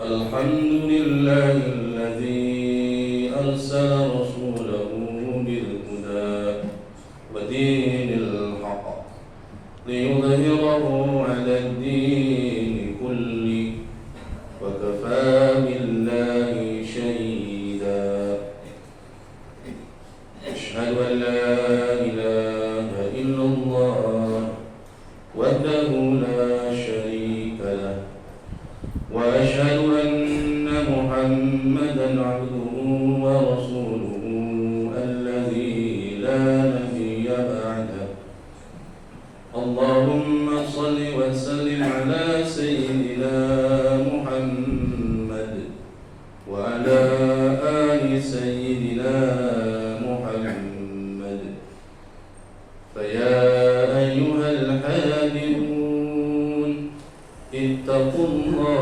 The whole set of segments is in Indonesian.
الحمد لله الذي أرسل رسوله بالهدى ودين الحق ليظهره على الدين كله وكفى بالله شهيدا أشهد أن لا إله إلا الله وحده لا شريك له وأشهد أن محمدا عبده ورسوله الذي لا نبي بعده اللهم صل وسلم على سيدنا محمد وعلى آل سيدنا محمد فيا أيها الحاذرون اتقوا الله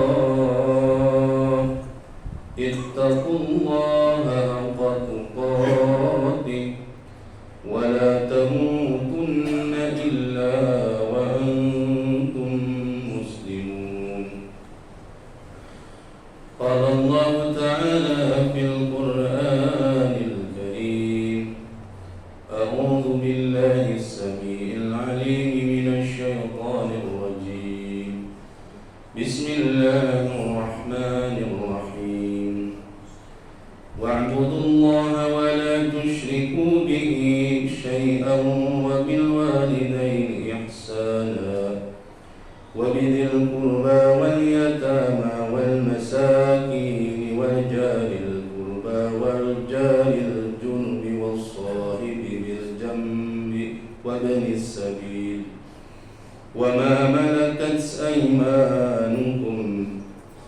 حق تقاته ولا تموتن إلا وأنتم مسلمون قال الله تعالى في القرآن الكريم أعوذ بالله السميع العليم من الشيطان الرجيم بسم الله الرحمن الرحيم واعبدوا الله ولا تشركوا به شيئا وبالوالدين إحسانا وبذي القربى واليتامى والمساكين والجار القربى والجار الجنب والصاحب بالجنب وابن السبيل وما ملكت أيمانكم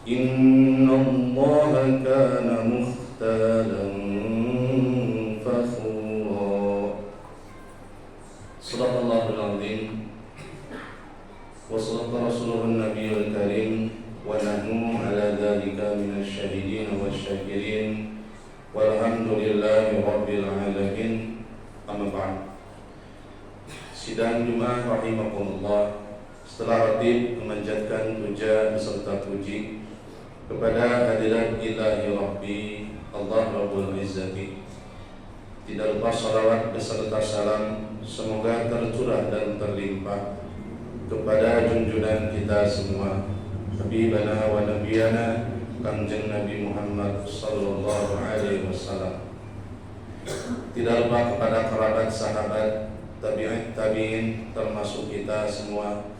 إن الله كان مختالا فخورا صدق الله العظيم وصدق رسوله النبي الكريم ونحن على ذلك من الشاهدين والشاكرين والحمد لله رب العالمين أما بعد. Sidang Jumat rahimakumullah, setelah ratib memanjatkan puja beserta puji kepada hadirat ilahi Rabbi Allah Rabbul Izzati, tidak lupa salawat beserta salam semoga tercurah dan terlimpah kepada junjungan kita semua, Habibana wa Nabiyana Kanjeng Nabi Muhammad sallallahu alaihi wasallam. Tidak lupa kepada kerabat, sahabat, tabi'in termasuk kita semua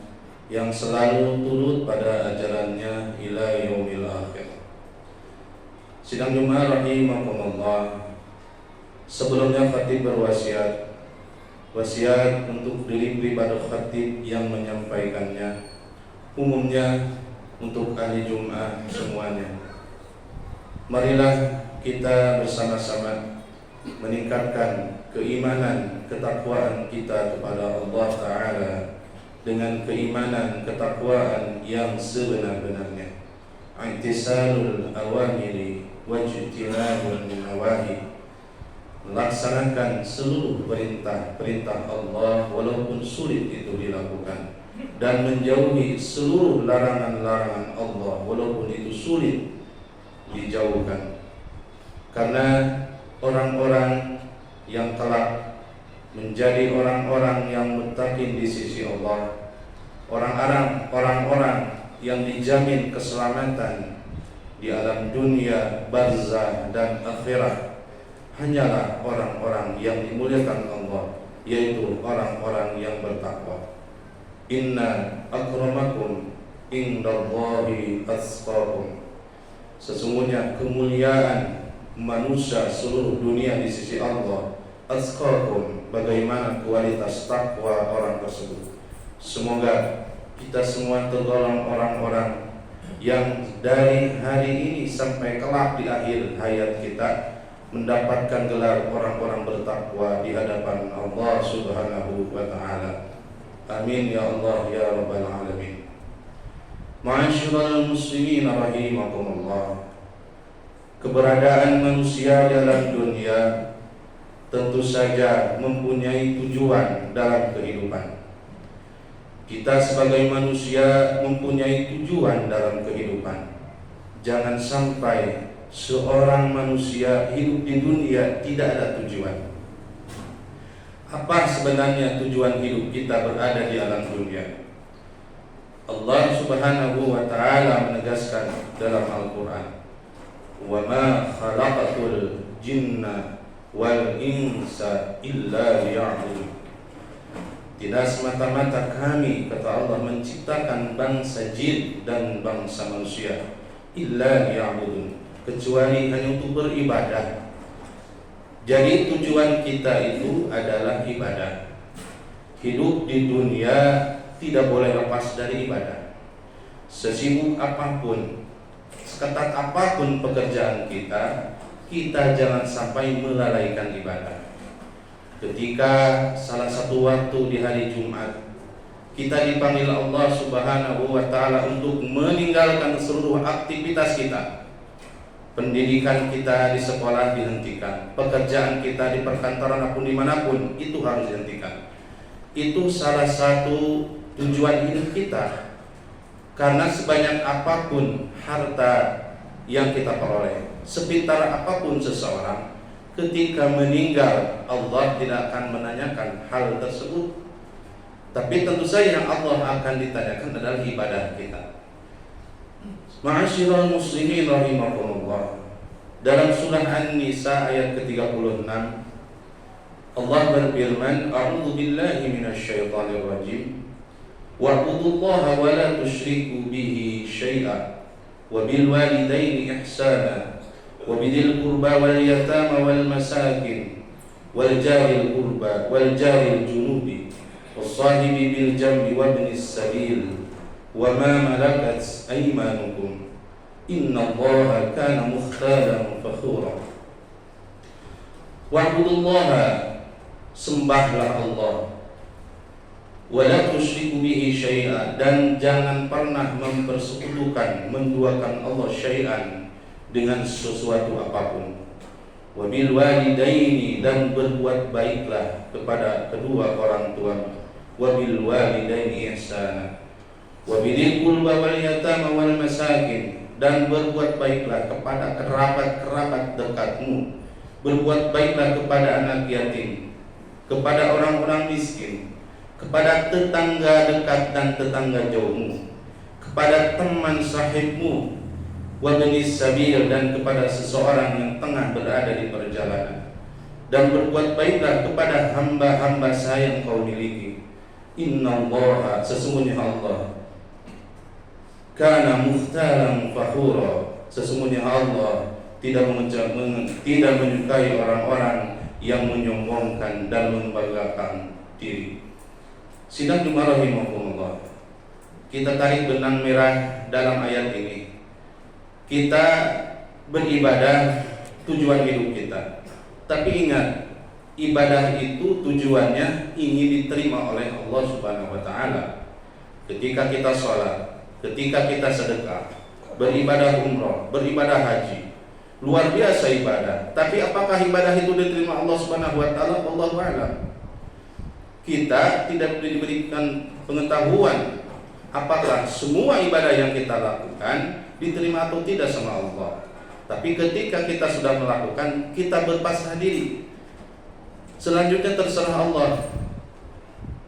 yang selalu turut pada ajarannya ila yaumil akhir. Sidang Jumat rahimakumullah, sebelumnya khatib berwasiat untuk diri pribadi khatib yang menyampaikannya, umumnya untuk ahli Jumat semuanya. Marilah kita bersama-sama meningkatkan keimanan, ketakwaan kita kepada Allah Ta'ala dengan keimanan, ketakwaan yang sebenar-benarnya. Intisalul awamiri wajtinabul nawahi, melaksanakan seluruh perintah Allah walaupun sulit itu dilakukan, dan menjauhi seluruh larangan-larangan Allah walaupun itu sulit dijauhkan. Karena orang-orang yang telah menjadi orang-orang yang muttaqin di sisi Allah, orang-orang yang dijamin keselamatan di alam dunia, barzah dan akhirah, hanyalah orang-orang yang dimuliakan Allah, yaitu orang-orang yang bertakwa. Inna akramakum indallahi atqakum, sesungguhnya kemuliaan manusia seluruh dunia di sisi Allah, atqakum, bagaimana kualitas takwa orang tersebut. Semoga kita semua tergolong orang-orang yang dari hari ini sampai kelak di akhir hayat kita mendapatkan gelar orang-orang bertakwa di hadapan Allah Subhanahu wa Ta'ala. Amin ya Allah ya Rabbal Alamin. Ma'asyiral muslimin rahimakumullah, keberadaan manusia dalam dunia tentu saja mempunyai tujuan dalam kehidupan. Kita sebagai manusia mempunyai tujuan dalam kehidupan. Jangan sampai seorang manusia hidup di dunia tidak ada tujuan. Apa sebenarnya tujuan hidup kita berada di alam dunia? Allah Subhanahu wa ta'ala menegaskan dalam Al-Quran, "Wa ma khalaqatul jinna wal insa illa liya'budun." Tidak semata-mata kami, kata Allah, menciptakan bangsa jin dan bangsa manusia illa liya'budun, kecuali hanya untuk beribadah. Jadi tujuan kita itu adalah ibadah. Hidup di dunia tidak boleh lepas dari ibadah. Sesibuk apapun, seketat apapun pekerjaan kita, kita jangan sampai melalaikan ibadah. Ketika salah satu waktu di hari Jumat, kita dipanggil Allah Subhanahu wa ta'ala untuk meninggalkan seluruh aktivitas kita. Pendidikan kita di sekolah dihentikan, pekerjaan kita di perkantoran apapun dimanapun, itu harus dihentikan. Itu salah satu tujuan hidup kita. Karena sebanyak apapun harta yang kita peroleh, sepintar apapun seseorang, ketika meninggal Allah tidak akan menanyakan hal tersebut. Tapi tentu saja yang Allah akan ditanyakan adalah ibadah kita. Ma'asyiral muslimin rahimakumullah. Dalam surah An-Nisa ayat ke-36 Allah berfirman, "A'udzu billahi minasyaitonir rajim. Wa'budullaha wa la tusyriku bihi syai'a wa bil walidaini ihsana wa bidil qurba wal yatama wal masakin wal jaril qurba wal jaril junubi was sahibi bil jambi wa ibnis sabil wa ma malakat aymanukum innallaha kana mukhtalan fakhura." Wa'budullaha, sembahlah Allah, wa la tusyriku bihi syai'a, dan jangan pernah mempersekutukan, menduakan Allah syai'an dengan sesuatu apapun. Wa bil walidaini, dan berbuat baiklah kepada kedua orang tua. Wa bil walidaini ihsana. Wa bidil qurba wal yatama wal masakin, dan berbuat baiklah kepada kerabat-kerabat dekatmu. Berbuat baiklah kepada anak yatim, kepada orang-orang miskin, kepada tetangga dekat dan tetangga jauhmu, kepada teman sahibmu, wa ibnis sabil, dan kepada seseorang yang tengah berada di perjalanan. Dan berbuat baiklah kepada hamba-hamba saya yang kau miliki. Innallaha, sesungguhnya Allah, kana mukhtalan fakhura, sesungguhnya Allah tidak menyukai orang-orang yang menyombongkan dan membanggakan diri. Sidang Jumat rahimahumullah, kita tarik benang merah dalam ayat ini. Kita beribadah tujuan hidup kita, tapi ingat, ibadah itu tujuannya ingin diterima oleh Allah Subhanahu wa ta'ala. Ketika kita sholat, ketika kita sedekah, beribadah umrah, beribadah haji, luar biasa ibadah. Tapi apakah ibadah itu diterima Allah Subhanahu wa ta'ala? Wallahu a'lam. Kita tidak diberikan pengetahuan apakah semua ibadah yang kita lakukan diterima atau tidak sama Allah. Tapi ketika kita sudah melakukan, kita berpasrah diri. Selanjutnya terserah Allah.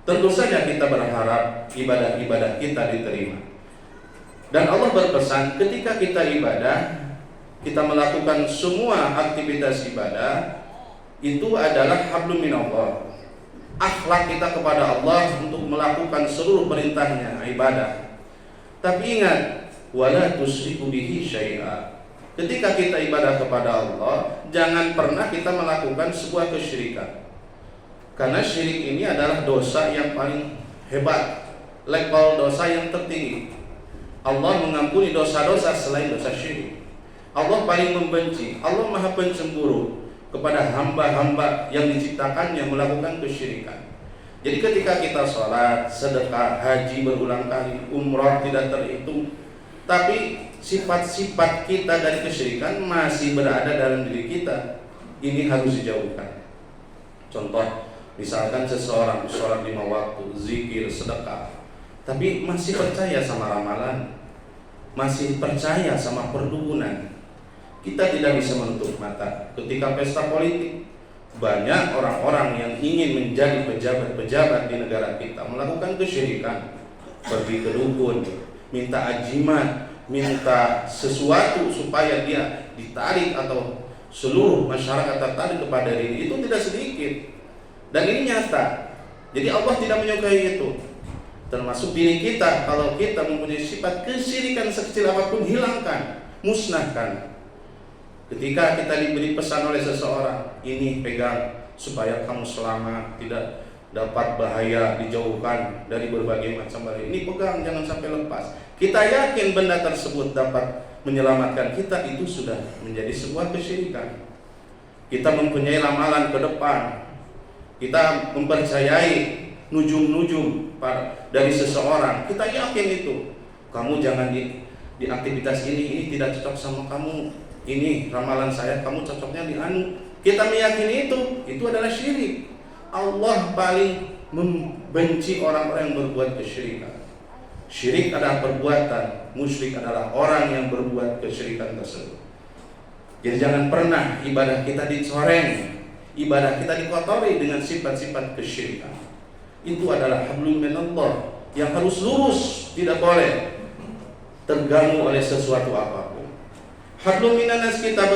Tentu saja kita berharap ibadah-ibadah kita diterima. Dan Allah berpesan, ketika kita ibadah, kita melakukan semua aktivitas ibadah, itu adalah hablum minallah, akhlak kita kepada Allah untuk melakukan seluruh perintahnya, ibadah. Tapi ingat, wala tusyriku bihi syai'a. Ketika kita ibadah kepada Allah, jangan pernah kita melakukan sebuah kesyirikan. Karena syirik ini adalah dosa yang paling hebat, level dosa yang tertinggi. Allah mengampuni dosa-dosa selain dosa syirik. Allah paling membenci, Allah maha pencemburu kepada hamba-hamba yang diciptakannya melakukan kesyirikan. Jadi ketika kita sholat, sedekah, haji berulang kali, umrah tidak terhitung, tapi sifat-sifat kita dari kesyirikan masih berada dalam diri kita, ini harus dijauhkan. Contoh, misalkan seseorang sholat 5 waktu, zikir, sedekah, tapi masih percaya sama ramalan, masih percaya sama perdukunan, kita tidak bisa menutup mata ketika pesta politik banyak orang-orang yang ingin menjadi pejabat-pejabat di negara kita melakukan kesyirikan, pergi ke dukun, minta ajimat, minta sesuatu supaya dia ditarik atau seluruh masyarakat tertarik kepada diri. Itu tidak sedikit dan ini nyata. Jadi Allah tidak menyukai itu. Termasuk diri kita, kalau kita mempunyai sifat kesyirikan sekecil apapun, hilangkan, musnahkan. Ketika kita diberi pesan oleh seseorang, ini pegang supaya kamu selamat, tidak dapat bahaya, dijauhkan dari berbagai macam bahaya, ini pegang, jangan sampai lepas. Kita yakin benda tersebut dapat menyelamatkan kita, itu sudah menjadi sebuah kesyirikan. Kita mempunyai ramalan ke depan, kita mempercayai nujum-nujum dari seseorang, kita yakin itu, kamu jangan di aktivitas ini tidak cocok sama kamu, ini ramalan saya, kamu cocoknya di anu. Kita meyakini itu adalah syirik. Allah paling membenci orang-orang yang berbuat kesyirikan. Syirik adalah perbuatan, musyrik adalah orang yang berbuat kesyirikan tersebut. Jadi jangan pernah ibadah kita dicoreng, ibadah kita dikotori dengan sifat-sifat kesyirikan. Itu adalah hablum minallah yang harus lurus, tidak boleh terganggu oleh sesuatu apapun. Hablum minanas, kita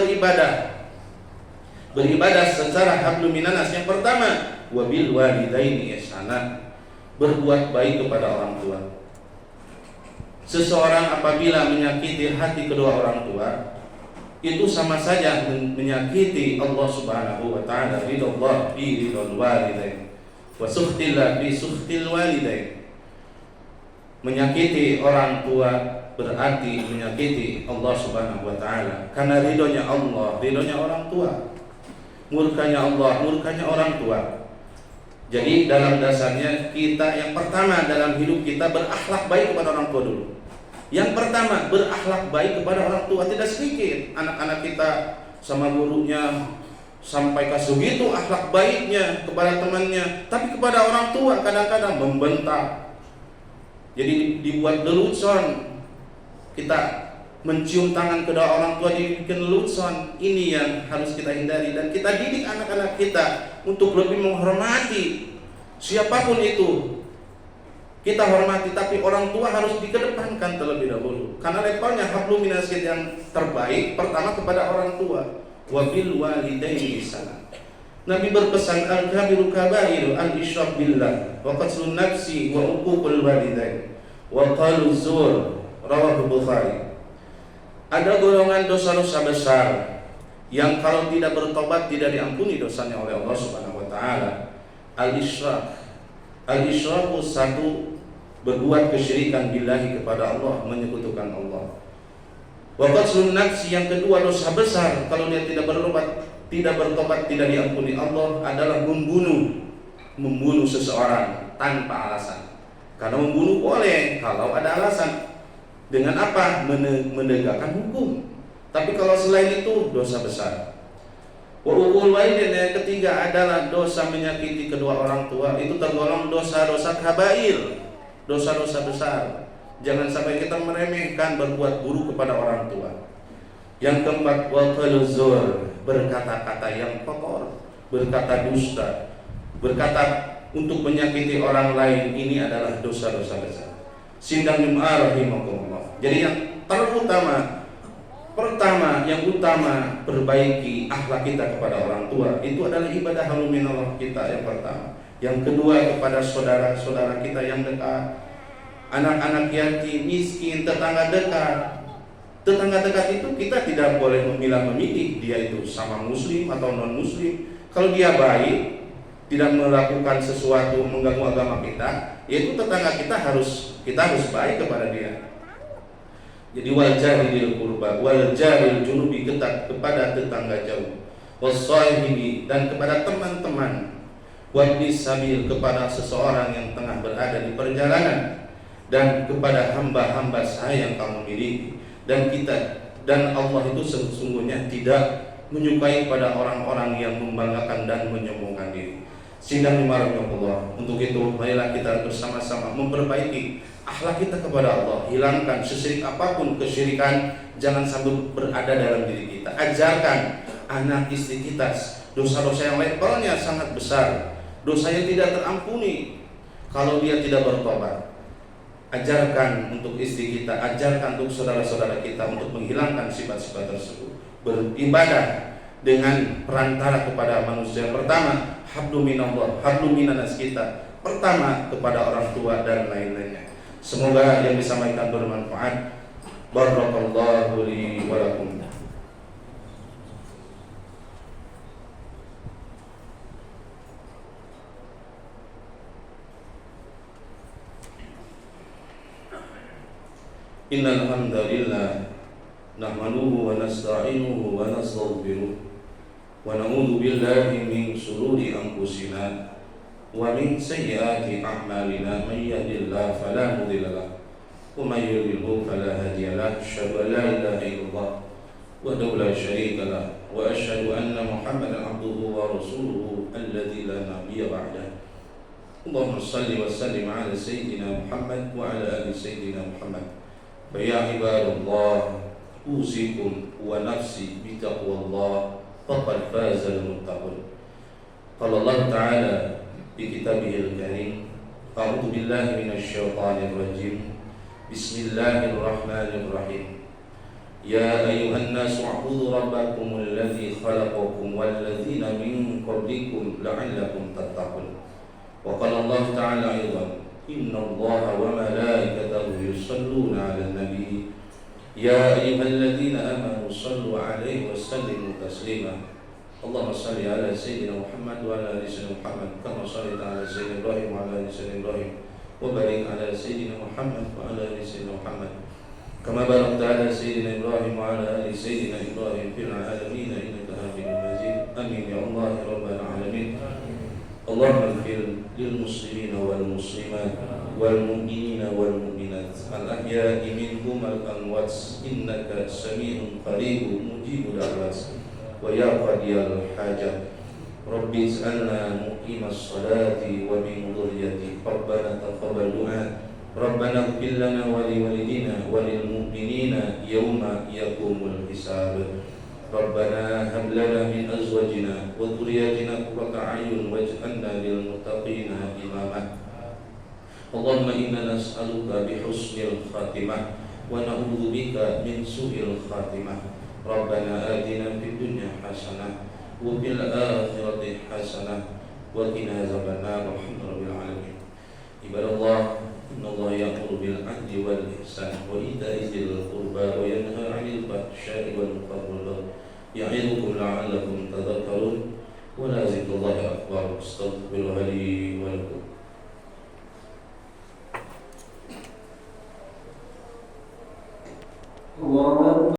beribadah secara hablum minanas. Yang pertama, wabil walidaini ihsana, berbuat baik kepada orang tua. Seseorang apabila menyakiti hati kedua orang tua, itu sama saja menyakiti Allah Subhanahu wa taala. Ridallah bi ridal walidain wa sukhtillah bi sukhtil walidain. Menyakiti orang tua berarti menyakiti Allah Subhanahu wa taala, karena ridhonya Allah, ridhonya orang tua. Murkanya Allah, murkanya orang tua. Jadi dalam dasarnya kita yang pertama dalam hidup kita berakhlak baik kepada orang tua dulu. Yang pertama, berakhlak baik kepada orang tua. Tidak sedikit anak-anak kita sama gurunya sampai kasus gitu akhlak baiknya kepada temannya, tapi kepada orang tua kadang-kadang membentak. Jadi dibuat lelucon. Kita mencium tangan kedua orang tua dibikin lelucon. Ini yang harus kita hindari, dan kita didik anak-anak kita untuk lebih menghormati siapapun itu. Kita hormati, tapi orang tua harus dikedepankan terlebih dahulu, karena levelnya hablum minas yang terbaik pertama kepada orang tua. Wabil walidaini ihsana. Nabi berpesan, al-kabiru kabairu al-isyrak billah wa qatlun nafsi wa uququl walidain wa qalu zur, rawahu Bukhari. Ada golongan dosa-dosa besar yang kalau tidak bertobat tidak diampuni dosanya oleh Allah Subhanahu wa taala. Al-isyrak. Al-isyraku satu, berbuat kesyirikan billahi kepada Allah, menyekutukan Allah. Wa qatlun nafsi, yang kedua dosa besar kalau dia tidak bertobat tidak diampuni Allah adalah membunuh seseorang tanpa alasan. Karena membunuh boleh kalau ada alasan. Dengan apa? Menegakkan hukum. Tapi kalau selain itu dosa besar. Wa uqul walidain, yang ketiga adalah dosa menyakiti kedua orang tua. Itu tergolong dosa-dosa kabair, dosa-dosa besar. Jangan sampai kita meremehkan berbuat buruk kepada orang tua. Yang keempat, wa qalu zur, berkata-kata yang kotor, berkata dusta, berkata untuk menyakiti orang lain. Ini adalah dosa-dosa besar. Sindang jemaah rahimakumullah. Jadi yang yang utama perbaiki akhlak kita kepada orang tua. Itu adalah ibadah hablum minallah kita yang pertama. Yang kedua, kepada saudara-saudara kita yang dekat, anak-anak yatim, miskin, tetangga dekat. Tetangga dekat itu kita tidak boleh memilah-memilih dia itu sama muslim atau non muslim. Kalau dia baik, tidak melakukan sesuatu mengganggu agama kita, yaitu tetangga kita harus baik kepada dia. Jadi wal jaril qurba wal jaril junubi, kepada tetangga jauh, wasahibi, dan kepada teman-teman, wabnis sabil, kepada seseorang yang tengah berada di perjalanan, dan kepada hamba-hamba saya yang kamu miliki. Dan Allah itu sesungguhnya tidak menyukai pada orang-orang yang membanggakan dan menyombongkan diri. Sindang Allah. Untuk itu marilah kita bersama-sama memperbaiki akhlak kita kepada Allah, hilangkan sesyirik apapun kesyirikan, jangan sampai berada dalam diri kita. Ajarkan anak istri kita dosa-dosa yang levelnya sangat besar, dosa yang tidak terampuni kalau dia tidak bertobat. Ajarkan untuk istri kita, ajarkan untuk saudara-saudara kita untuk menghilangkan sifat-sifat tersebut. Beribadah dengan perantara kepada manusia. Pertama, hablu minallah, hablu minanas kita. Pertama kepada orang tua dan lain-lainnya. Semoga yang disampaikan bermanfaat. Barakallahu li wa lakum. Innal hamdalillah nahmaduhu wa nasta'inuhu wa nastaghfiruh wa na'udzu billahi min shururi anfusina wa min sayyiati a'malina may yahdihillahu fala mudilla lahu wa may yudlilhu fala hadiya lahu asyhadu an la ilaha illallah wahdahu la syarika lahu wa asyhadu anna Muhammadan abduhu wa rasuluhu alladzi la nabiyya ba'dahu. Allahumma shalli wa sallim ala sayyidina Muhammad wa ala ali sayyidina Muhammad. Ya ibadallah, usikum wa nafsi bitaqwallah, faqad fazal muttaqun. Qala Allah Ta'ala fi kitabihil karim, a'udzu billahi minasy syaithanir rajim. Bismillahirrahmanirrahim. Ya ayyuhan nasu u'budu rabbakumul ladzi khalaqakum wal ladzina min qablikum la'allakum tattaqun. Wa qala Allah Ta'ala aidan, Inna Allah wa malaikatahu yusalluna 'alan nabi ya ayyuhalladzina amanu sallu 'alaihi wa sallimu taslima. Allahumma shalli 'ala sayyidina Muhammad wa 'ala ali sayyidina Muhammad kama shallaita 'ala sayyidina Ibrahim wa 'ala ali sayyidina Ibrahim wa barik 'ala sayyidina Muhammad wa 'ala ali sayyidina Muhammad kama barakta 'ala sayyidina Ibrahim wa 'ala ali sayyidina Ibrahim fil 'alamin innaka Hamidum Majid. Amin ya Allah ya rabbal alamin. Allahumma ighfir lil muslimina wal muslimat wal mu'minina wal mu'minat al ahya'i minhum al amwat innaka sami'un qaribun mujibud da'wat wa ya qadiyal hajat. Rabbi ij'alna muqimas salati wa min dhurriyyati rabbana taqabbal du'a rabbana ighfir lana wa li walidina wa lil mu'minina yawma yaqumul hisab. Rabbana hab lana min azwajina wa dhurriyyatina qurrata a'yun waj'alna lil muttaqina imama. Allahumma inna nas'aluka bi husnil khatimah wa na'udzu bika min su'il khatimah. Rabbana atina fid dunya hasanah wa fil akhirati hasanah wa qina azabannar. Alhamdulillahil alamin. Ibadallah, innallaha ya'muru bil 'adli wal ihsan wa ita'i dzil qurba wa yanha 'anil fahsya'i wal munkari wal baghi ya'idukum la'allakum tadhakkarun. Wa la zikrullahi akbar. Astaghfirullaha li wa lakum. Allah